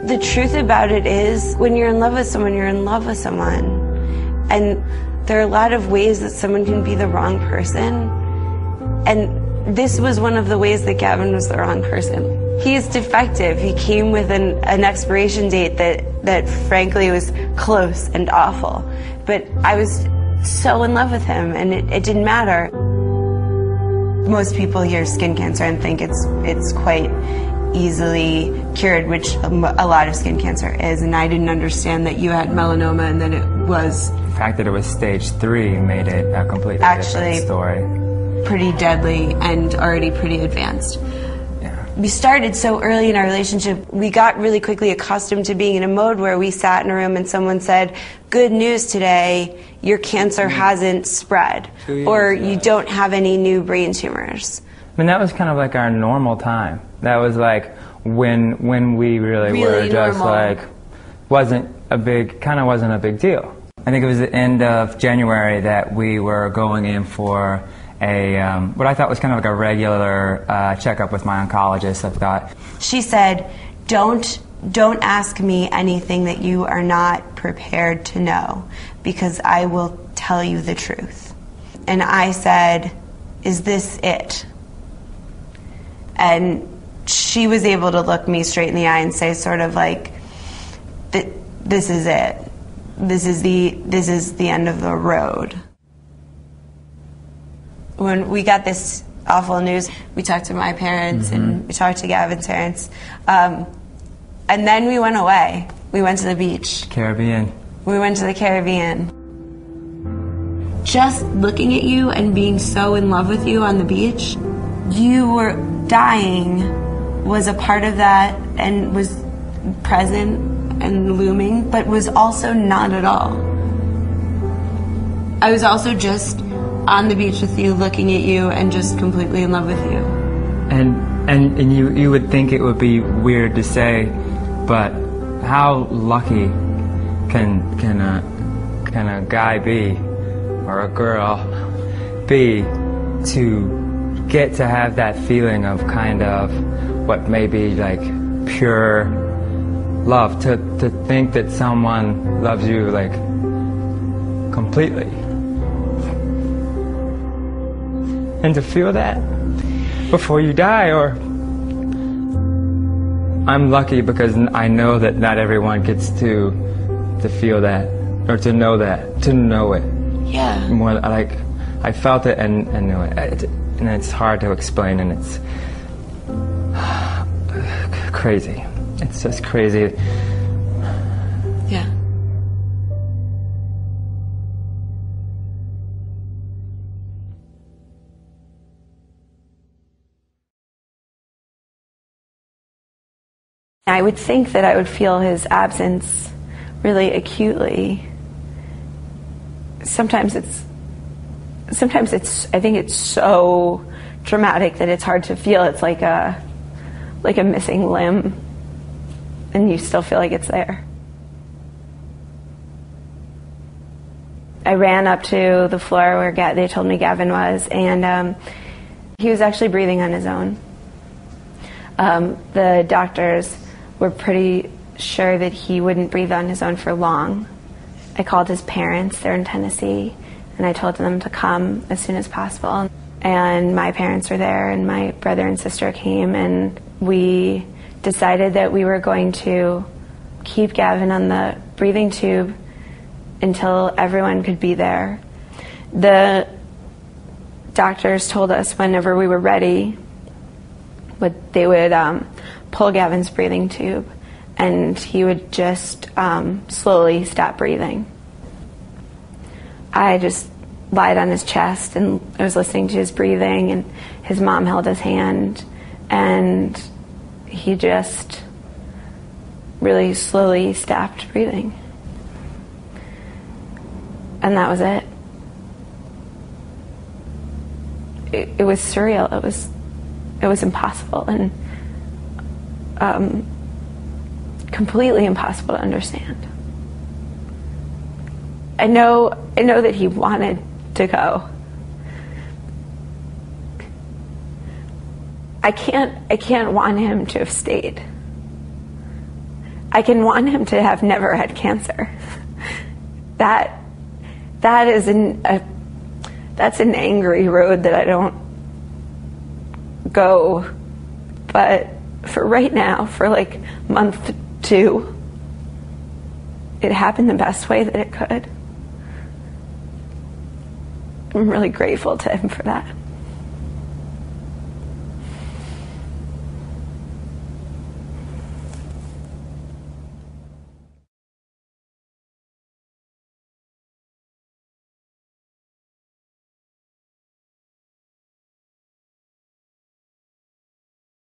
The truth about it is, when you're in love with someone, you're in love with someone. And there are a lot of ways that someone can be the wrong person. And this was one of the ways that Gavin was the wrong person. He's defective. He came with an expiration date that frankly was close and awful. But I was so in love with him, and it didn't matter. Most people hear skin cancer and think it's quite easily cured, which a lot of skin cancer is, and I didn't understand that you had melanoma and that it was... The fact that it was stage 3 made it a completely different story. Pretty deadly and already pretty advanced. Yeah. We started so early in our relationship, we got really quickly accustomed to being in a mode where we sat in a room and someone said, "Good news today, your cancer hasn't spread," or "You don't have any new brain tumors." I mean, that was kind of like our normal time. That was like when we really were just normal. like, wasn't a big deal. I think it was the end of January that we were going in for a, what I thought was kind of like a regular checkup with my oncologist. I thought. She said, don't ask me anything that you are not prepared to know, because I will tell you the truth. And I said, "Is this it?" And she was able to look me straight in the eye and say sort of like, "This is it. This is the end of the road." When we got this awful news, we talked to my parents and we talked to Gavin's parents. And then we went away. We went to the beach. Caribbean. We went to the Caribbean. Just looking at you and being so in love with you on the beach, you were dying, was a part of that and was present and looming, but was also not at all. I was also just on the beach with you, looking at you, and just completely in love with you. And you would think it would be weird to say, but how lucky can a guy be, or a girl be, to get to have that feeling of kind of what may be like pure love, to think that someone loves you like completely, and to feel that before you die. Or I'm lucky because I know that not everyone gets to feel that, or to know it. Yeah. More like I felt it and knew it. And it's hard to explain, and it's crazy. It's just crazy. Yeah. I would think that I would feel his absence really acutely. Sometimes it's, I think it's so dramatic that it's hard to feel. It's like a missing limb, and you still feel like it's there. I ran up to the floor where they told me Gavin was, and he was actually breathing on his own. The doctors were pretty sure that he wouldn't breathe on his own for long. I called his parents, they're in Tennessee, and I told them to come as soon as possible. And my parents were there, and my brother and sister came, and we decided that we were going to keep Gavin on the breathing tube until everyone could be there. The doctors told us whenever we were ready, they would pull Gavin's breathing tube, and he would just slowly stop breathing. I just lied on his chest, and I was listening to his breathing, and his mom held his hand, and he just really slowly stopped breathing. And that was it. It was surreal. It was impossible, and completely impossible to understand. I know that he wanted to go. I can't want him to have stayed. I can want him to have never had cancer. That is that's an angry road that I don't go. But for right now, for like month 2, it happened the best way that it could. I'm really grateful to him for that.